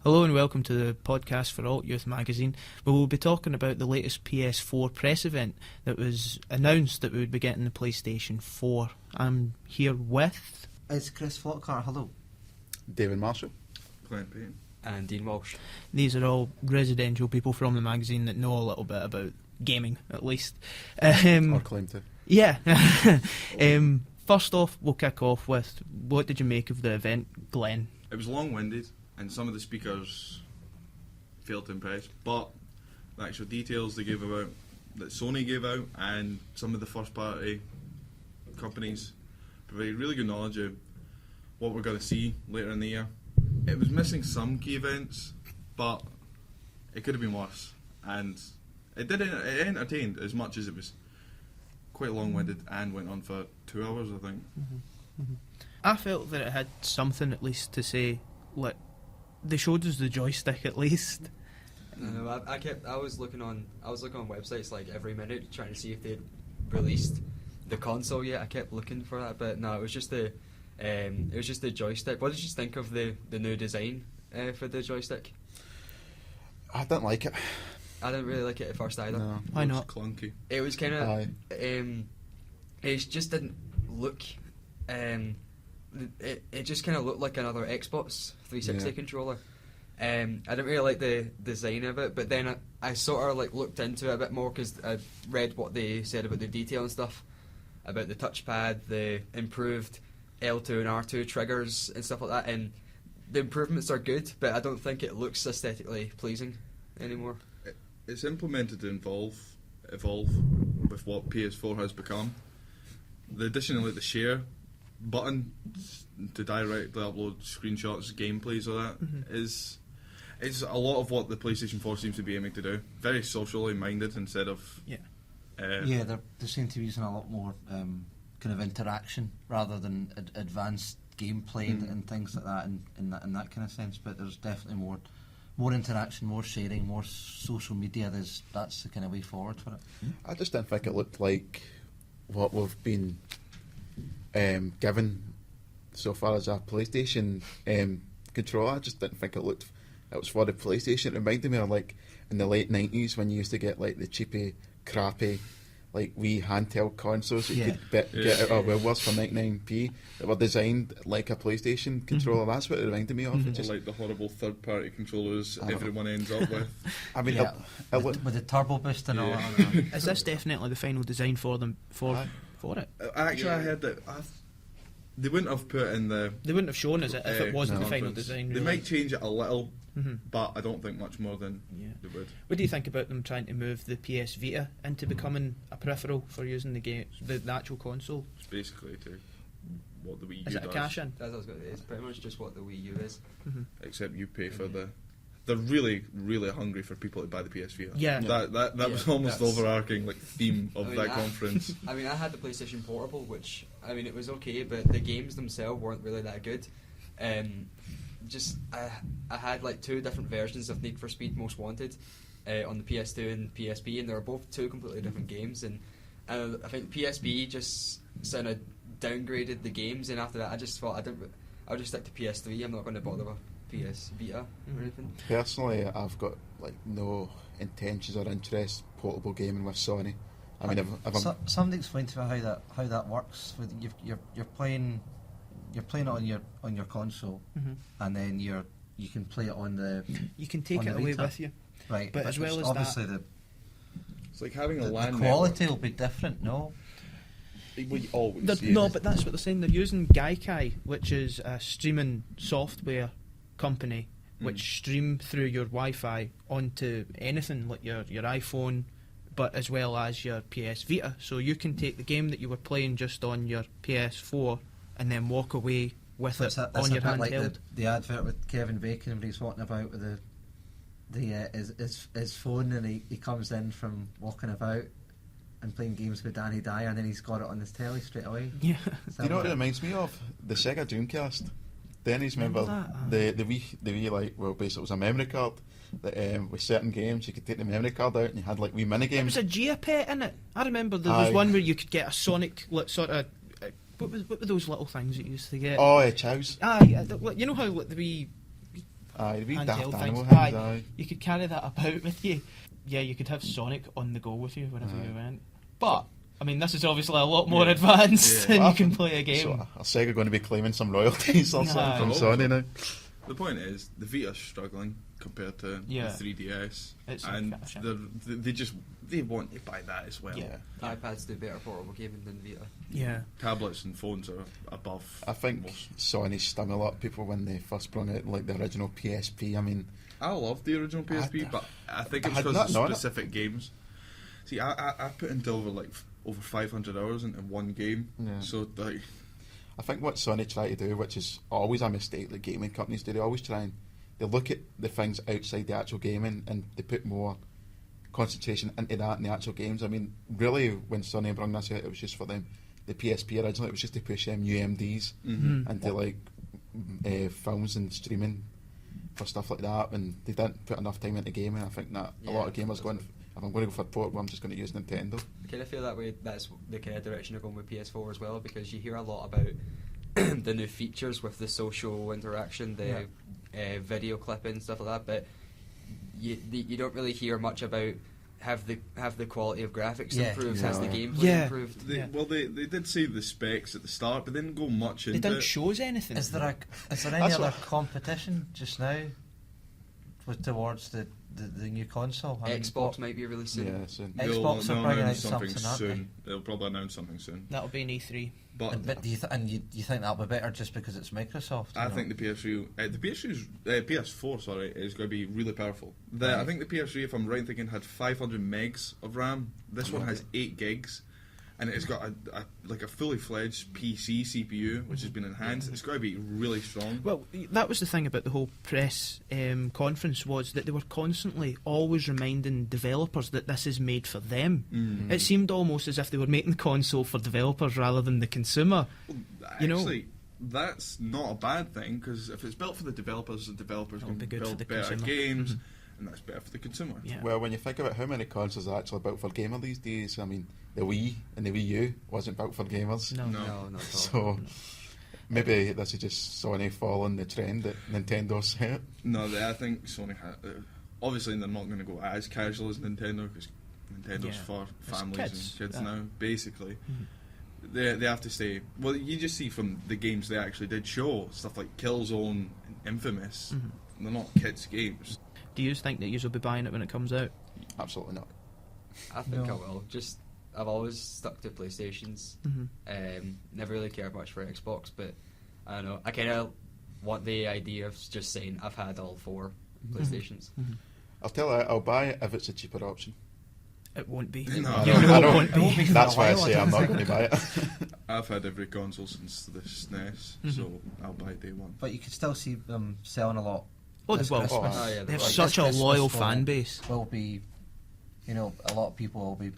Hello and welcome to the podcast for Alt Youth Magazine, where we'll be talking about the latest PS4 press event that was announced that we would be getting the PlayStation 4. I'm here with... It's Chris Flockhart, hello. David Marshall. Paton and Dean Walsh. These are all residential people from the magazine that know a little bit about gaming, at least. Or claim to. Yeah. First off, we'll kick off with, what did you make of the event, Glenn? It was long-winded, and some of the speakers failed to impress, but the actual details they gave about, that Sony gave out, and some of the first-party companies provided really good knowledge of what we're going to see later in the year. It was missing some key events, but it could have been worse, and it entertained as much as it was quite long-winded and went on for 2 hours, I think. I felt that it had something at least to say. Like, they showed us the joystick at least. I was looking on websites like every minute trying to see if they'd released the console yet. I kept looking for that, but no, it was just the joystick. What did you think of the new design for the joystick? I didn't like it. I didn't really like it at first either. No. Why not? Clunky. It was kind of it just didn't look it just kind of looked like another Xbox 360 controller. I didn't really like the design of it, but then I sort of like looked into it a bit more because I read what they said about the detail and stuff, about the touchpad, the improved L2 and R2 triggers and stuff like that, and the improvements are good, but I don't think it looks aesthetically pleasing anymore. It's implemented to evolve with what PS4 has become. The addition of like the share button to directly upload screenshots, gameplays, or that is a lot of what the PlayStation 4 seems to be aiming to do. Very socially minded instead of they seem to be using a lot more kind of interaction rather than advanced gameplay and things like that in that kind of sense. But there's definitely more interaction, more sharing, more social media. That's the kind of way forward for it. I just didn't think it looked like what we've been given so far as a PlayStation controller. I just didn't think it was for the PlayStation. It reminded me of like in the late 90s when you used to get like the cheapy, crappy like wee handheld consoles that you could get out of Woolworths for 99p that were designed like a PlayStation controller. That's what it reminded me of. Just like the horrible third-party controllers everyone ends up with. I mean, with the turbo boost and all that. Is this definitely the final design for them for it? Actually, I heard that they wouldn't have put in the... They wouldn't have shown us it if it wasn't the final design. They might change it a little, but I don't think much more than they would. What do you think about them trying to move the PS Vita into becoming a peripheral for using the game, the actual console? It's basically to what the Wii U does. Is it a cash-in? It's pretty much just what the Wii U is. Except you pay for the... They're really, really hungry for people to buy the PS Vita. Yeah. That was almost the overarching like theme of that conference. I had the PlayStation Portable, which, it was okay, but the games themselves weren't really that good. I had like two different versions of Need for Speed Most Wanted on the PS2 and PSP, and they were both two completely different games, and I think PSP just kind of downgraded the games, and after that I just thought I'll just stick to PS3. I'm not going to bother with PS Vita or anything. Personally, I've got like no intentions or interest portable gaming with Sony. I mean, somebody explain to me how that works. With you're playing it on your console, and then you can play it on the. You can take it away with you, right? But as well as obviously that, it's like having a the LAN quality network. will be different. No. We always but that's what they're saying. They're using Gaikai, which is a streaming software company which stream through your Wi-Fi onto anything like your iPhone, but as well as your PS Vita. So you can take the game that you were playing just on your PS4 and then walk away with it on your handheld. Like the advert with Kevin Bacon when he's walking about with his phone, and he comes in from walking about and playing games with Danny Dyer, and then he's got it on his telly straight away. Yeah. Do you know what it reminds me of? The Sega Dreamcast. Denny's remember the wee like, well, basically it was a memory card that with certain games you could take the memory card out and you had like wee mini games. There was a Geopet in it. I remember there was one where you could get a Sonic sort of what were those little things that you used to get? Oh, chows. You know how like, the wee Aye, wee handheld daft things. animal Aye, hands, aye. you could carry that about with you. Yeah, you could have Sonic on the go with you whenever you went. But I mean, this is obviously a lot more advanced, Yeah. and you can play a game. So, are Sega going to be claiming some royalties or something from No. Sony now? The point is, the Vita's struggling compared to Yeah. the 3DS, It's and a shame. they want to buy that as well. Yeah. iPads do better portable gaming than Vita. Yeah. Tablets and phones are above. I think most. Sony stung a lot of people when they first brought out like the original PSP. I mean, I love the original PSP, but I think it's I had because of nothing on it. specific games. See, I put into over 500 hours into one game, Yeah. so like. I think what Sony try to do, which is always a mistake that gaming companies do, they always try and they look at the things outside the actual gaming and they put more concentration into that in the actual games. I mean, really, when Sony brought this out, it was just for the PSP originally. It was just to push UMDs Mhm. into like films and streaming for stuff like that, and they didn't put enough time into gaming. I think that a Yeah, lot of gamers that's going, good. if I'm going to go for portable, I'm just going to use Nintendo. I kind of feel that way. That's the kind of direction they're going with PS4 as well, because you hear a lot about the new features with the social interaction, the video clipping, stuff like that. But you don't really hear much about have the quality of graphics Yeah. improved, Yeah. has the gameplay Yeah. improved. They, Yeah. Well, they did say the specs at the start, but they didn't go much They into didn't it. show us anything. Is there any That's other what- competition just now towards the new console? I mean, Xbox might be releasing. Yeah, so Xbox They'll are bringing announce out something, aren't soon. They'll probably announce something soon. That'll be an E3. But But do you you think that'll be better just because it's Microsoft? I think the PS4, sorry, is going to be really powerful. I Right. think the PS3, if I'm right thinking, had 500 megs of RAM. This one has 8 gigs, and it's got a fully fledged PC CPU, which has been enhanced. It's going to be really strong. Well, that was the thing about the whole press conference, was that they were constantly always reminding developers that this is made for them. It seemed almost as if they were making the console for developers rather than the consumer. You know- Actually, that's not a bad thing, because if it's built for the developers It'll can be good for build the better consumer. games, and that's better for the consumer. Yeah. Well, when you think about how many consoles are actually built for gamers these days, I mean, the Wii and the Wii U wasn't built for gamers. No. No. No, not at all. So maybe this is just Sony following the trend that Nintendo set. No, I think Sony obviously they're not going to go as casual as Nintendo, because Nintendo's Yeah. for It's families kids, and kids yeah. now, basically. Mhm. They have to stay. Well, you just see from the games they actually did show, stuff like Killzone and Infamous. Mhm. They're not kids' games. Do you think that you will be buying it when it comes out? Absolutely not. I think No. I will. I've always stuck to PlayStations. Never really cared much for Xbox, but I don't know. I kind of want the idea of just saying I've had all 4 PlayStations. I'll tell you, I'll buy it if it's a cheaper option. It won't be. No. You I know don't- it won't it won't be. be. That's why I while, say I I'm don't not think. going to buy it. I've had every console since the SNES, so I'll buy day one. But you could still see them selling a lot. Oh, this well, Christmas. Oh, yeah, They have Like such a This Christmas loyal will- fan base. Will be, a lot of people will be,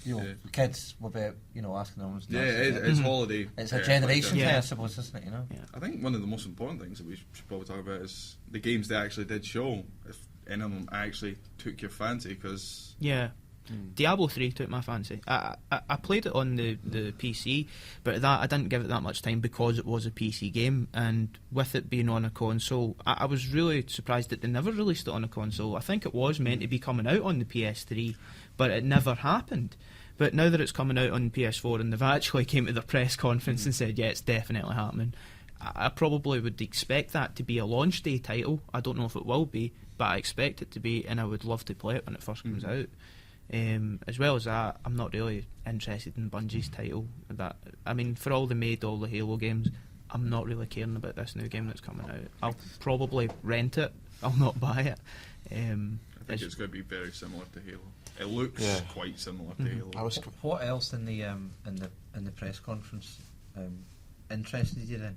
Yeah. kids will be, asking them. Yeah, it's Mhm. holiday. It's a like generation Yeah. thing, I suppose, isn't it? I think one of the most important things that we should probably talk about is the games they actually did show. If any of them actually took your fancy, because Yeah. Diablo 3 took my fancy. I played it on the PC, but I didn't give it that much time because it was a PC game, and with it being on a console, I was really surprised that they never released it on a console. I think it was meant to be coming out on the PS3, but it never happened. But now that it's coming out on PS4 and they've actually came to their press conference and said, yeah, it's definitely happening, I probably would expect that to be a launch day title. I don't know if it will be, but I expect it to be, and I would love to play it when it first comes out. As well as that, I'm not really interested in Bungie's title. For all they made all the Halo games, I'm not really caring about this new game that's coming out. I'll probably rent it. I'll not buy it. I think it's going to be very similar to Halo. It looks Yeah. quite similar to Mhm. Halo. I was What else in the press conference interested you in?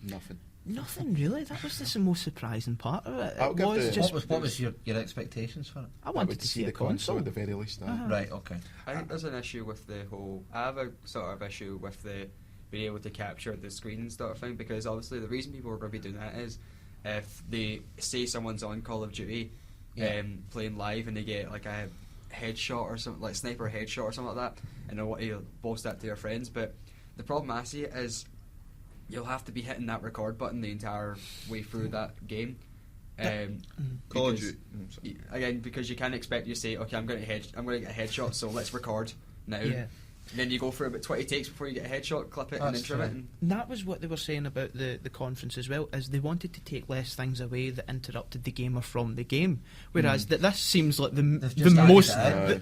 nothing. Nothing really. That was just the most surprising part of it. I'll It give was the- just. What was your expectations for it? I I wanted would to see see a the console console. at the very least. Uh-huh. Right. Okay. I think there's an issue with the whole. I have a sort of issue with the being able to capture the screen and sort of thing, because obviously the reason people are going to be doing that is if they say someone's on Call of Duty Yeah. playing live and they get like a headshot or something, like sniper headshot or something like that, and they want to boast that to their friends. But the problem I see is you'll have to be hitting that record button the entire way through that game. Call of because- Duty. Sorry. Again, because you can't expect you to say, okay, I'm going to get a headshot, so let's record now. Yeah. And then you go for about 20 takes before you get a headshot, clip it, and then That's trim it. true. And And that was what they were saying about the conference as well, is they wanted to take less things away that interrupted the gamer from the game. Whereas that this seems like They've the just added most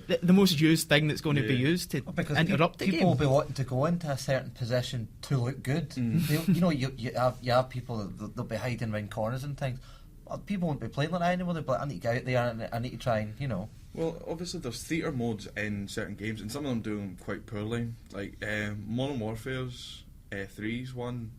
it in. the most used thing that's going to be Yeah. used to Because interrupt the people game. will be wanting to go into a certain position to look good. You have people that they'll be hiding around corners and things. Well, people won't be playing like that anymore. They'll be like, I need to get out there and I need to try and. Well, obviously there's theatre modes in certain games, and some of them do them quite poorly. Like Modern Warfare's 3's one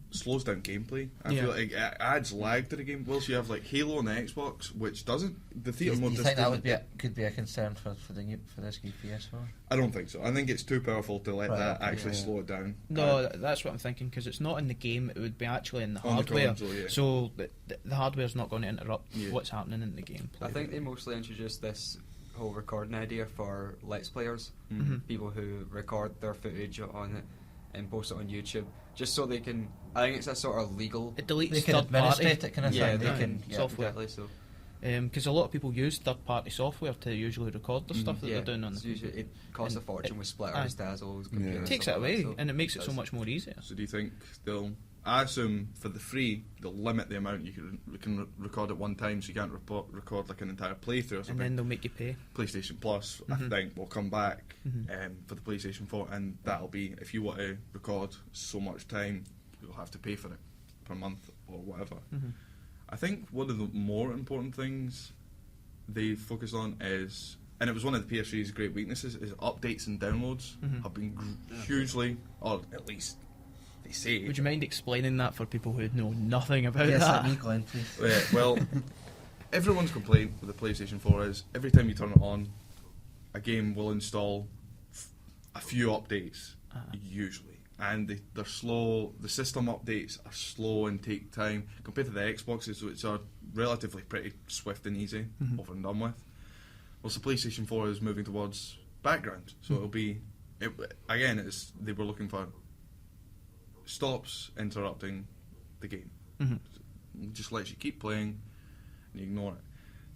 slows down gameplay. I Yeah. feel like it adds lag to the game. Whilst you have like Halo on the Xbox, which doesn't. The Do theatre you mode just think that doesn't- would could be a concern for this new PS4? I don't think so. I think it's too powerful to let Right, that okay, actually yeah. slow it down. No, that's what I'm thinking, because it's not in the game, it would be actually in the On the hardware. console, yeah. So the hardware's not going to interrupt Yeah. what's happening in the game. I think they mostly introduced this whole recording idea for Let's Players, people who record their footage on it and post it on YouTube, just so they can. I think it's a sort of legal. It deletes They can third party administrate it, kind of Yeah, thing. They they can. can software. Exactly. So because a lot of people use third party software to usually record the stuff that yeah, they're doing on it's the usually, it costs a and fortune it- with splitters, dazzles, Yeah. computers, It takes stuff it like away, that, so and it makes it so does. much more easier. So do you think they'll? I assume for the free they'll limit the amount you can record at one time, so you can't record like an entire playthrough or And something. then they'll make you pay. PlayStation Plus, I think, will come back for the PlayStation 4, and that'll be, if you want to record so much time, you'll have to pay for it per month or whatever. I think one of the more important things they focus on is, and it was one of the PS3's great weaknesses, is updates and downloads have been hugely, or at least they say. Would you mind explaining that for people who know nothing about Yes, that? let me go in, please. Well, everyone's complaint with the PlayStation 4 is every time you turn it on, a game will install a few updates, usually. And they're slow, the system updates are slow and take time, compared to the Xboxes, which are relatively pretty swift and easy, over and done with. Well, the PlayStation 4 is moving towards background, so it'll be, they were looking for stops interrupting the game. It just lets you keep playing and you ignore it.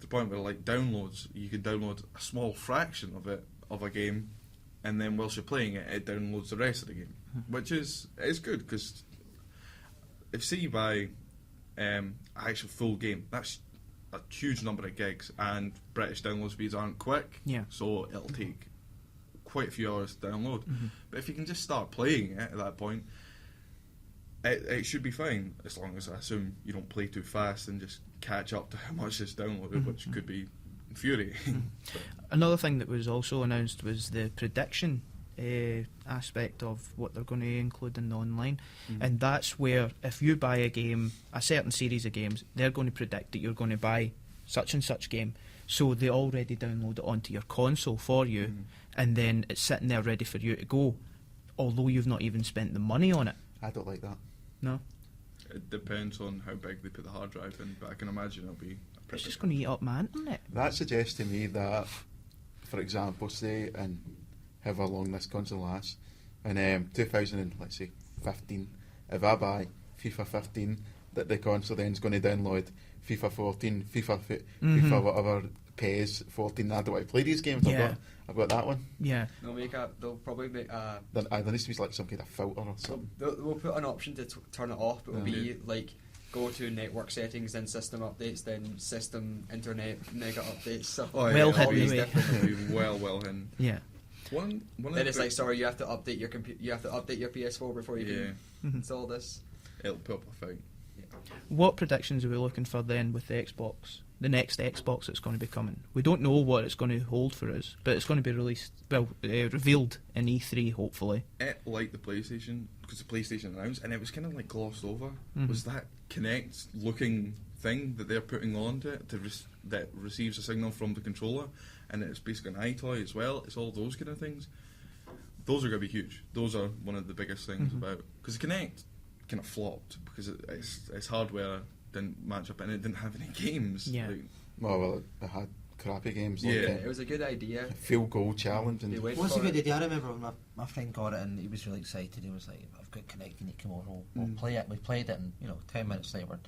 To the point where, like, downloads, you can download a small fraction of a game, and then whilst you're playing it, it downloads the rest of the game, which is good, because if say you buy an actual full game, that's a huge number of gigs, and British download speeds aren't quick, Yeah. so it'll take quite a few hours to download. But if you can just start playing it at that point, it should be fine, as long as I assume you don't play too fast and just catch up to how much is downloaded, which could be infuriating. Another thing that was also announced was the prediction aspect of what they're going to include in the online, and that's where if you buy a game, a certain series of games, they're going to predict that you're going to buy such and such game, so they already download it onto your console for you, and then it's sitting there ready for you to go, although you've not even spent the money on it. I don't like that. No, It depends on how big they put the hard drive in, but I can imagine it'll be a pretty it's just going to eat up my internet. That suggests to me that, for example, say, and however long this console lasts, in 2015, if I buy FIFA 15, that the console then is going to download FIFA 14, FIFA whatever, PES 14. I don't want to play these games. Yeah. I've got that one. Yeah, They'll probably make a. There needs to be like some kind of filter or something. We'll put an option to turn it off, but it'll be like go to network settings, then system updates, then system internet mega updates. So Oh, Well yeah, hidden it'll be- away. it'll be well hidden. yeah. One of then the it's like, sorry, you have to update your you have to update your PS4 before you can install this. it'll put up a fight. What predictions are we looking for then with the Xbox? The next Xbox that's going to be coming. We don't know what it's going to hold for us, but it's going to be released, revealed in E3, hopefully. It, like the PlayStation, because the PlayStation announced, and it was kind of like glossed over, was that Kinect looking thing that they're putting onto it that receives a signal from the controller, and it's basically an iToy as well. It's all those kind of things. Those are going to be huge. Those are one of the biggest things about, because the Kinect kind of flopped because its hardware didn't match up and it didn't have any games. Yeah. Like, Well, it had crappy games Yeah. like It was a good idea. field goal challenge and They went What's a for good it. idea? I remember when my friend got it and he was really excited. He was like, I've got Kinect, you need to come over, we'll play it. We played it and 10 minutes later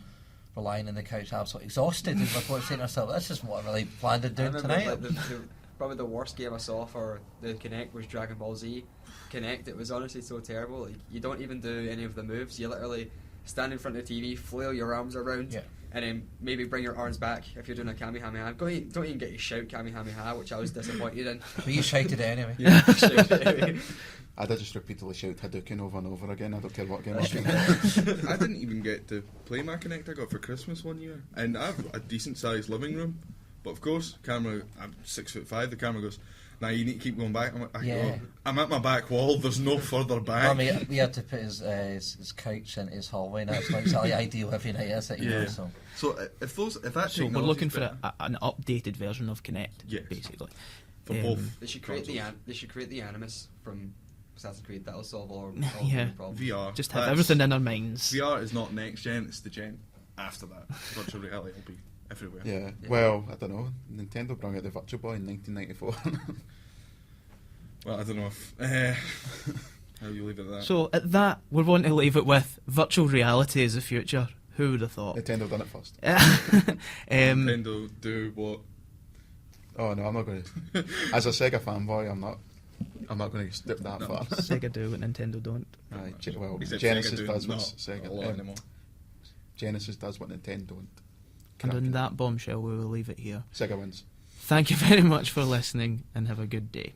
we're lying on the couch absolutely exhausted, and we're saying to ourselves, this isn't what I really planned on I doing remember, tonight. like, probably the worst game I saw for the Kinect was Dragon Ball Z Kinect. It was honestly so terrible. Like, you don't even do any of the moves. You literally stand in front of the TV, flail your arms around, Yeah. and then maybe bring your arms back if you're doing a Kamehameha. Don't even get you shout Kamehameha, which I was disappointed in. But you shouted it anyway. Yeah. I did just repeatedly shout Hadouken over and over again. I don't care what game I'm playing. I didn't even get to play my Kinect I got for Christmas one year, and I have a decent sized living room. But of course, camera. I'm 6'5". The camera goes, "Now you need to keep going back." I'm like, Yeah. I'm at my back wall. There's no further back. I mean, we had to put his couch into his hallway, and that's like exactly ideal every night, is it? You know, Yeah. so. So if that So we're technology's looking for better- an updated version of Kinect, Yes. basically. for both. They should create consoles. They should create the Animus from Assassin's Creed. That'll solve all Yeah. the problems. VR. Just have That's- everything in our minds. VR is not next gen; it's the gen after that. Virtual reality will be everywhere. Yeah. Yeah. Well, I don't know. Nintendo brought out the Virtual Boy in 1994. Well, I don't know if how you leave it at that. So at that, we're wanting to leave it with virtual reality as the future. Who would have thought? Nintendo done it first. Nintendo do what? Oh no, I'm not going to. As a Sega fanboy, I'm not going to step that No. far. Sega do what Nintendo don't. Aye, well, Except Genesis Sega does do what not Sega. a lot anymore. Genesis does what Nintendo don't. And on Cracking. that bombshell, we will leave it here. Sega wins. Thank you very much for listening, and have a good day.